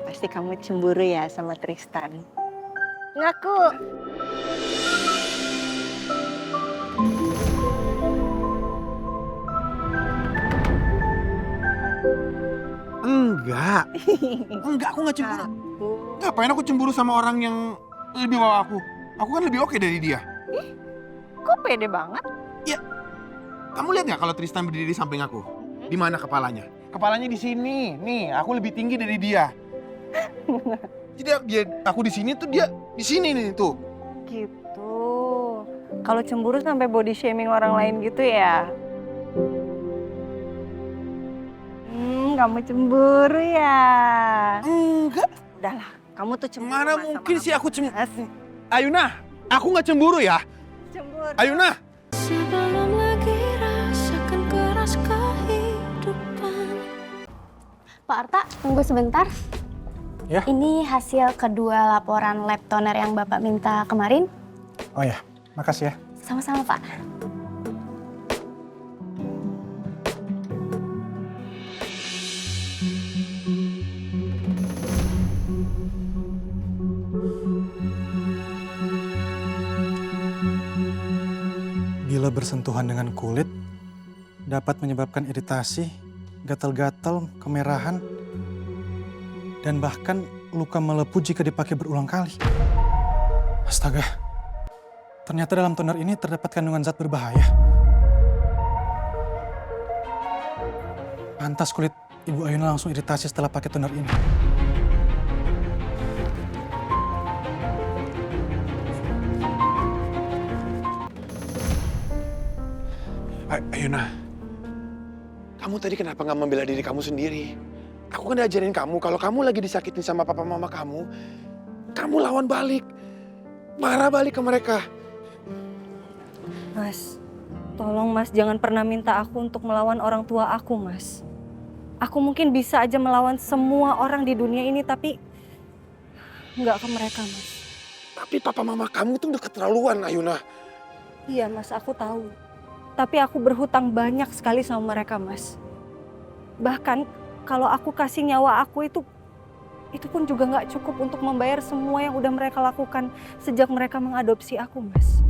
Pasti kamu cemburu ya sama Tristan. Ngaku. Enggak. Enggak, aku nggak cemburu. Ngapain aku cemburu sama orang yang lebih bawah aku? Aku kan lebih oke dari dia. Kok pede banget? Kamu lihat nggak kalau Tristan berdiri di samping aku? Di mana kepalanya? Kepalanya di sini. Nih, aku lebih tinggi dari dia. Jadi aku di sini tuh dia di sini nih tuh. Gitu. Kalau cemburu sampai body shaming orang lain gitu ya? Kamu cemburu ya? Enggak. Udahlah, kamu tuh cemburu. Mana Mas, mungkin sama sih aku cemburu? Mas. Ayuna, aku nggak cemburu ya. Cemburu. Ayuna. Sebelum lagi rasakan keras kehidupan. Pak Arta, tunggu sebentar. Ya? Ini hasil kedua laporan lab toner yang Bapak minta kemarin. Oh ya, makasih ya. Sama-sama, Pak. Bila bersentuhan dengan kulit, dapat menyebabkan iritasi, gatal-gatal, kemerahan, dan bahkan luka melepuh jika dipakai berulang kali. Astaga, ternyata dalam toner ini terdapat kandungan zat berbahaya. Pantas kulit Ibu Ayuna langsung iritasi setelah pakai toner ini. Ayuna, kamu tadi kenapa nggak membela diri kamu sendiri? Aku kan diajarin kamu, kalau kamu lagi disakitin sama papa mama kamu lawan balik. Marah balik ke mereka. Mas, tolong Mas jangan pernah minta aku untuk melawan orang tua aku, Mas. Aku mungkin bisa aja melawan semua orang di dunia ini, tapi nggak ke mereka, Mas. Tapi papa mama kamu tuh udah keterlaluan, Ayuna. Iya, Mas, aku tahu. Tapi aku berhutang banyak sekali sama mereka, Mas. Bahkan kalau aku kasih nyawa aku itu pun juga nggak cukup untuk membayar semua yang udah mereka lakukan sejak mereka mengadopsi aku, Mas.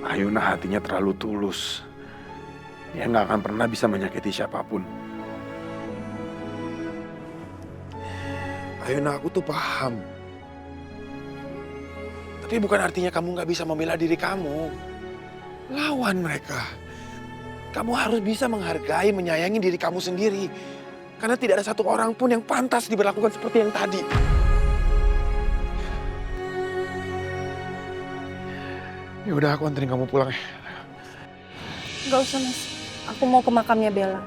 Ayuna hatinya terlalu tulus. Dia nggak akan pernah bisa menyakiti siapapun. Ayuna, aku tuh paham. Tapi bukan artinya kamu nggak bisa membela diri kamu. Lawan mereka. Kamu harus bisa menghargai, menyayangi diri kamu sendiri. Karena tidak ada satu orang pun yang pantas diberlakukan seperti yang tadi. Ya udah, aku anterin kamu pulang ya. Nggak usah, Mas. Aku mau ke makamnya Bella.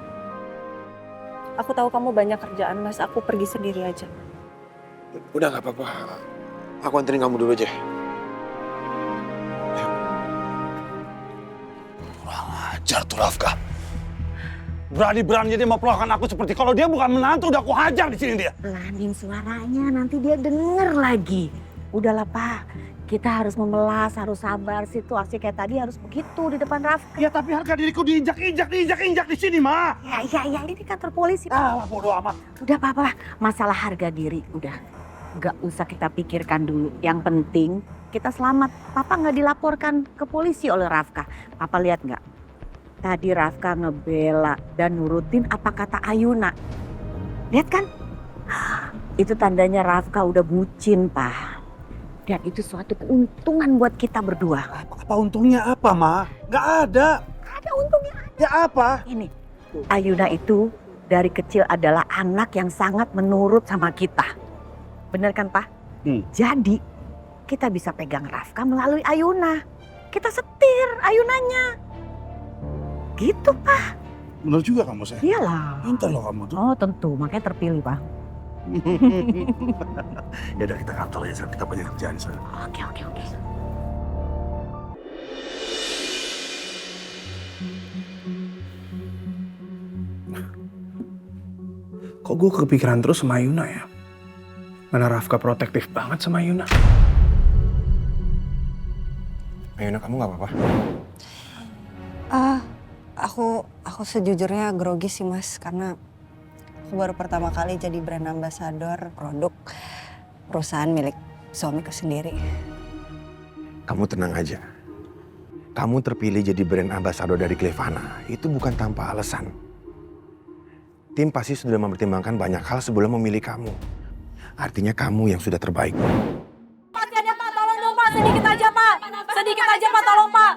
Aku tahu kamu banyak kerjaan, Mas. Aku pergi sendiri aja. Udah nggak apa-apa. Aku anterin kamu dulu aja. Kurang ajar tuh Rafka. Berani-beraninya dia mau perlakukan aku seperti kalau dia bukan menantu, udah aku hajar di sini dia. Pelanin suaranya, nanti dia denger lagi. Udahlah Pak, kita harus memelas, harus sabar. Situasi kayak tadi harus begitu di depan Rafka. Ya tapi harga diriku diinjak-injak di sini, Ma. Ya, ini kantor polisi Pak. Ah, bodo amat. Udah Papa, masalah harga diri udah. Gak usah kita pikirkan dulu. Yang penting kita selamat. Papa nggak dilaporkan ke polisi oleh Rafka. Papa lihat nggak? Tadi Rafka ngebela dan nurutin apa kata Ayuna. Lihat kan? Itu tandanya Rafka udah bucin, Pak. Dan itu suatu keuntungan buat kita berdua. Apa untungnya apa, Ma? Gak ada. Ada untungnya. Ya apa? Ini, Ayuna itu dari kecil adalah anak yang sangat menurut sama kita. Bener kan, Pak? Jadi, kita bisa pegang Rafka melalui Ayuna. Kita setir Ayunanya. Gitu, Pak. Bener juga kamu, saya. Iyalah. Pintar loh kamu tuh. Oh, tentu. Makanya terpilih, Pak. Ya udah kita kantor aja, kita banyak kerjaan sana. Oke. Kok gue kepikiran terus sama Yuna ya? Mana Rafka protektif banget sama Yuna. Ayuna, kamu nggak apa-apa? Aku Aku sejujurnya grogi sih Mas, karena aku baru pertama kali jadi brand ambassador produk perusahaan milik suamiku sendiri. Kamu tenang aja. Kamu terpilih jadi brand ambassador dari Clevana. Itu bukan tanpa alasan. Tim pasti sudah mempertimbangkan banyak hal sebelum memilih kamu. Artinya kamu yang sudah terbaik. Masih ada Pak, tolong dong Pak, sedikit aja Pak. Sedikit aja Pak, tolong Pak.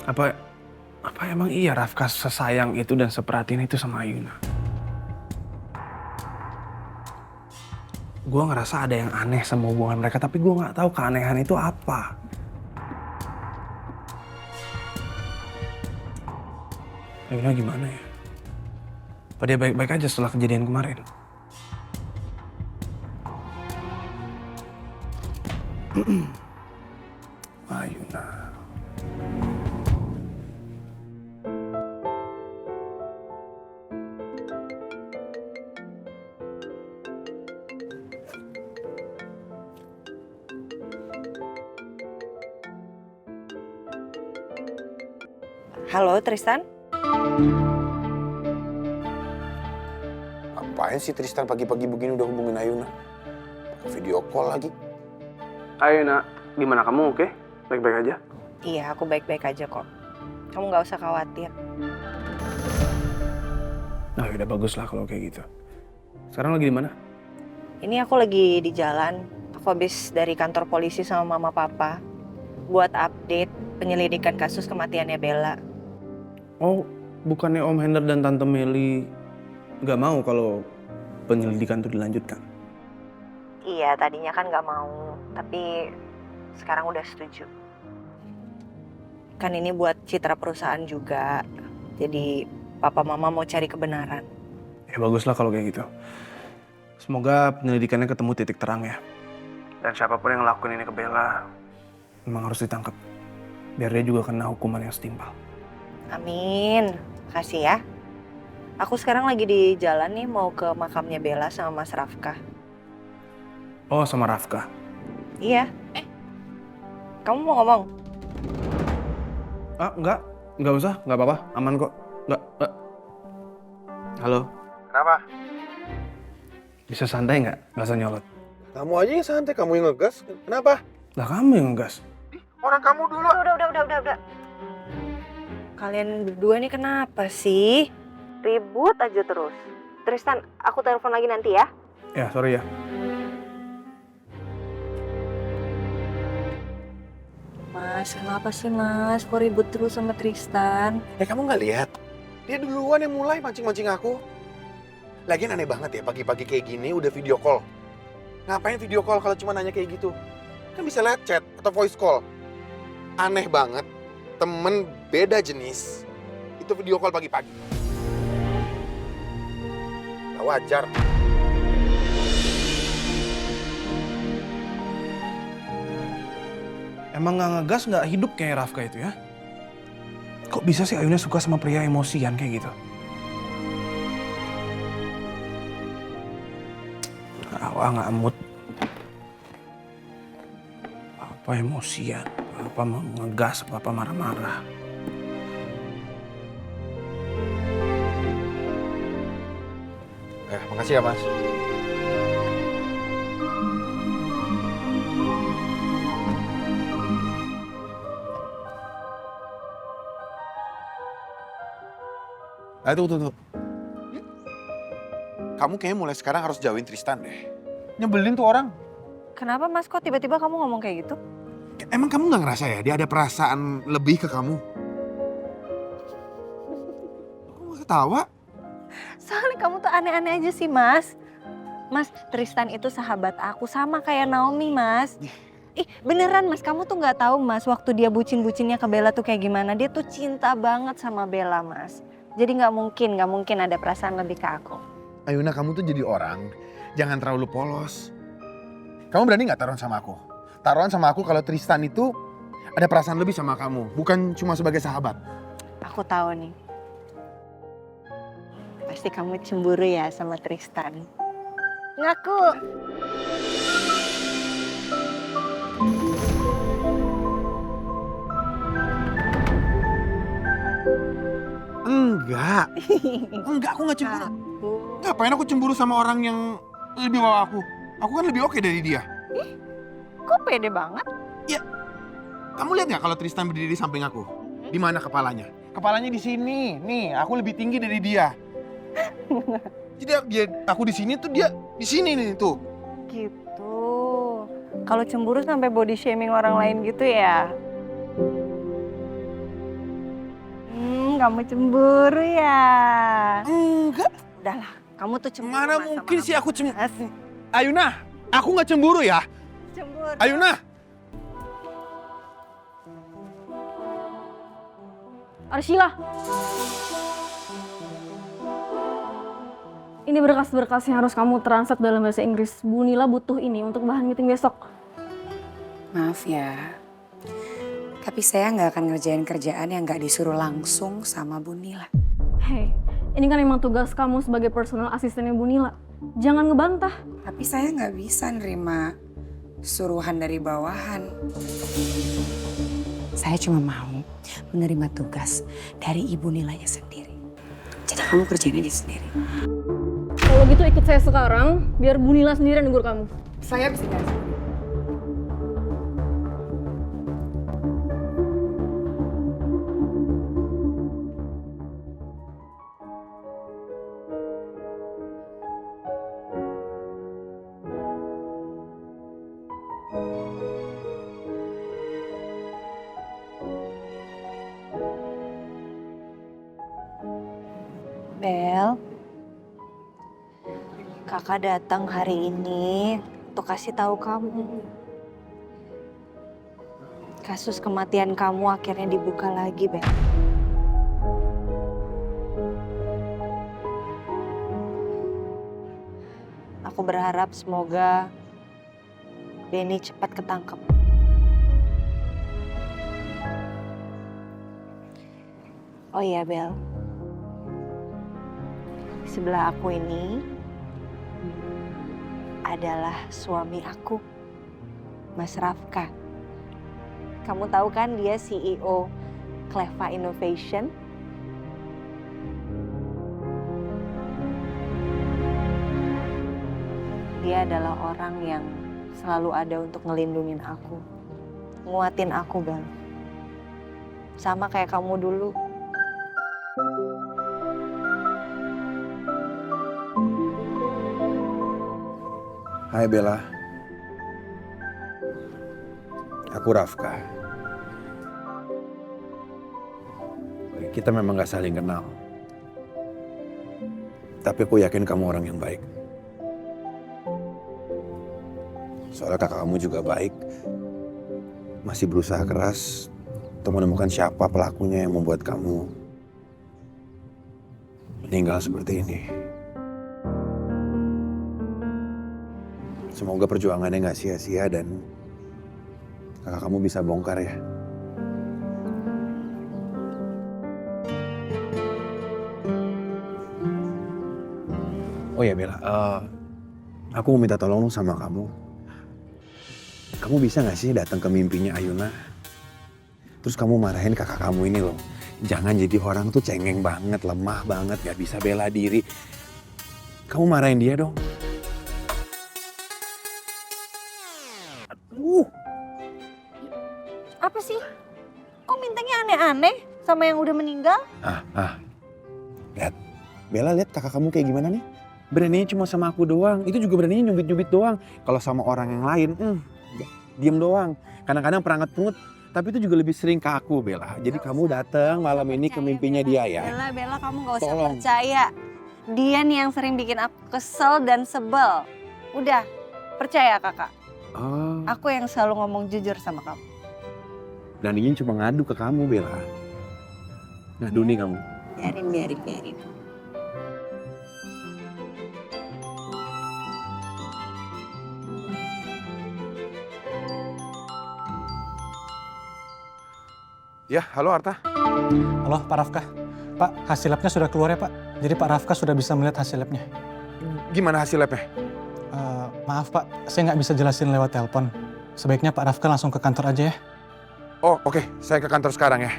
Apa emang iya Rafka sesayang itu dan seperhatian itu sama Ayuna? Gue ngerasa ada yang aneh sama hubungan mereka, tapi gue nggak tahu keanehan itu apa. Ayuna gimana ya? Apa dia baik-baik aja setelah kejadian kemarin? Ayuna. Halo Tristan. Apaan sih Tristan pagi-pagi begini udah hubungin Ayuna? Video call lagi. Ayuna, gimana kamu oke? Baik-baik aja? Iya, aku baik-baik aja kok. Kamu nggak usah khawatir. Nah, udah bagus lah kalau kayak gitu. Sekarang lagi di mana? Ini aku lagi di jalan. Aku habis dari kantor polisi sama mama papa buat update penyelidikan kasus kematiannya Bella. Oh, bukannya Om Hendra dan Tante Meli nggak mau kalau penyelidikan itu dilanjutkan? Iya, tadinya kan nggak mau, tapi sekarang udah setuju. Kan ini buat citra perusahaan juga, jadi papa mama mau cari kebenaran. Ya baguslah kalau kayak gitu. Semoga penyelidikannya ketemu titik terang ya. Dan siapapun yang ngelakuin ini ke Bella, memang harus ditangkap. Biar dia juga kena hukuman yang setimpal. Amin, makasih ya. Aku sekarang lagi di jalan nih mau ke makamnya Bella sama Mas Rafka. Oh, sama Rafka? Iya. Kamu mau ngomong? Ah, enggak usah, enggak apa-apa, aman kok. Enggak. Halo, Kenapa? bisa santai nggak? Nggak usah nyolot. Kamu aja yang santai, kamu yang ngegas. Kenapa? Lah kamu yang ngegas. Orang kamu dulu. Udah. Kalian berdua nih kenapa sih? Ribut aja terus. Tristan, aku telepon lagi nanti ya. Ya, sorry ya. Mas, kenapa sih Mas? Kok ribut terus sama Tristan? Kamu nggak lihat? Dia duluan yang mulai mancing-mancing aku. Lagian aneh banget ya, pagi-pagi kayak gini udah video call. Ngapain video call kalau cuma nanya kayak gitu? Kan bisa lihat chat atau voice call. Aneh banget, temen beda jenis itu video call pagi-pagi. Gak wajar. Emang nggak ngegas, nggak hidup kayak Rafka itu ya? Kok bisa sih Ayuna suka sama pria emosian kayak gitu? Nggak mood. Apa emosian, apa ngegas, apa marah-marah. Makasih ya Mas. Tunggu. Kamu kayaknya mulai sekarang harus jauhin Tristan deh. Nyebelin tuh orang. Kenapa Mas? Kok tiba-tiba kamu ngomong kayak gitu? Emang kamu nggak ngerasa ya dia ada perasaan lebih ke kamu? Kamu ketawa? Soalnya kamu tuh aneh-aneh aja sih Mas. Mas, Tristan itu sahabat aku sama kayak Naomi Mas. Ih beneran Mas, kamu tuh nggak tahu Mas waktu dia bucin-bucinnya ke Bella tuh kayak gimana. Dia tuh cinta banget sama Bella Mas. Jadi nggak mungkin ada perasaan lebih ke aku. Ayuna, kamu tuh jadi orang, jangan terlalu polos. Kamu berani nggak taruhan sama aku? Taruhan sama aku kalau Tristan itu ada perasaan lebih sama kamu, bukan cuma sebagai sahabat. Aku tahu nih. Pasti kamu cemburu ya sama Tristan. Ngaku. Enggak. Enggak, aku nggak cemburu. Ngapain aku cemburu sama orang yang lebih bawah aku? Aku kan lebih oke dari dia. Kok pede banget? Kamu lihat nggak kalau Tristan berdiri di samping aku? Di mana kepalanya? Kepalanya di sini. Nih, aku lebih tinggi dari dia. Jadi aku di sini tuh dia di sini nih tuh. Gitu. Kalau cemburu sampai body shaming orang lain gitu ya? Kamu cemburu ya? Enggak. Udahlah, kamu tuh cemburu. Mana Mas, sama mungkin sih aku cemburu? Mas. Ayuna, aku nggak cemburu ya. Cemburu. Ayuna. Arsila. Ini berkas-berkas yang harus kamu translate dalam bahasa Inggris. Bu Nila butuh ini untuk bahan meeting besok. Maaf ya, tapi saya nggak akan ngerjain kerjaan yang nggak disuruh langsung sama Bu Nila. Hei, ini kan emang tugas kamu sebagai personal asistennya Bu Nila. Jangan ngebantah. Tapi saya nggak bisa nerima suruhan dari bawahan. Saya cuma mau menerima tugas dari Ibu Nilanya sendiri. Jadi kamu kerjain aja sendiri. Kalau gitu ikut saya sekarang, biar Bu Nila sendiri yang negur kamu. Saya bisa nggak? Bel, kakak datang hari ini untuk kasih tahu kamu. Kasus kematian kamu akhirnya dibuka lagi, Bel. Aku berharap semoga Benny cepat ketangkep. Oh iya, Bel. Sebelah aku ini adalah suami aku, Mas Rafka. Kamu tahu kan dia CEO Cleva Innovation? Dia adalah orang yang selalu ada untuk ngelindungin aku, nguatin aku, Bel. Sama kayak kamu dulu. Hai Bella. Aku Rafka. Kita memang gak saling kenal. Tapi aku yakin kamu orang yang baik. Soalnya kakak kamu juga baik. Masih berusaha keras untuk menemukan siapa pelakunya yang membuat kamu meninggal seperti ini. Semoga perjuangannya gak sia-sia dan kakak kamu bisa bongkar ya. Oh ya Bella, aku mau minta tolong sama kamu. Kamu bisa gak sih datang ke mimpinya Ayuna? Terus kamu marahin kakak kamu ini loh. Jangan jadi orang tuh cengeng banget, lemah banget, gak bisa bela diri. Kamu marahin dia dong. Apa sih? Kok mintanya aneh-aneh sama yang udah meninggal? Lihat. Bella lihat kakak kamu kayak gimana nih? Beraninya cuma sama aku doang. Itu juga beraninya nyubit-nyubit doang. Kalau sama orang yang lain, diem doang. Kadang-kadang perangat-pengut. Tapi itu juga lebih sering ke aku, Bella. Jadi kamu datang malam ini ke mimpinya dia ya. Bella, kamu gak usah Tolong. percaya. Dia nih yang sering bikin aku kesel dan sebel. Udah, percaya kakak. Oh, Aku yang selalu ngomong jujur sama kamu. dan ingin cuma ngadu ke kamu, Bella. Ngadu nih kamu. Biarin. Ya, halo Arta. Halo Pak Rafka. Pak, hasil labnya sudah keluar ya Pak. Jadi Pak Rafka sudah bisa melihat hasil labnya. Gimana hasil labnya? Maaf Pak, saya nggak bisa jelasin lewat telepon. Sebaiknya Pak Rafka langsung ke kantor aja ya. Oh, oke. Saya ke kantor sekarang ya.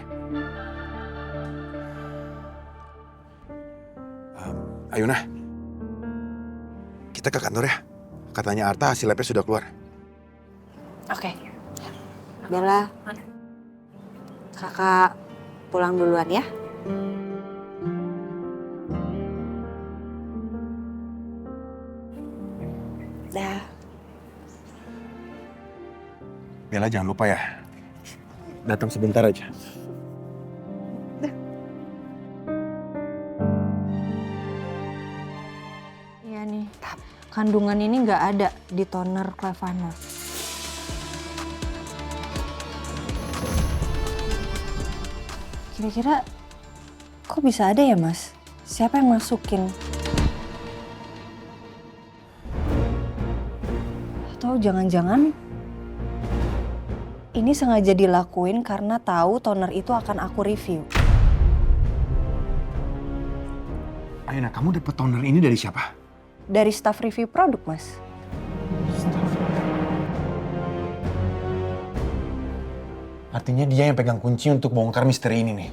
Ayuna, kita ke kantor ya. Katanya Arta hasil labnya sudah keluar. Oke. Bella, kakak pulang duluan ya. Dah. Bella jangan lupa ya. Datang sebentar aja. Iya nih, kandungan ini nggak ada di toner Clevana. Kira-kira kok bisa ada ya Mas? Siapa yang masukin? Atau jangan-jangan ini sengaja dilakuin karena tahu toner itu akan aku review. Ayuna, kamu dapat toner ini dari siapa? Dari staff review produk, Mas. Artinya dia yang pegang kunci untuk bongkar misteri ini nih.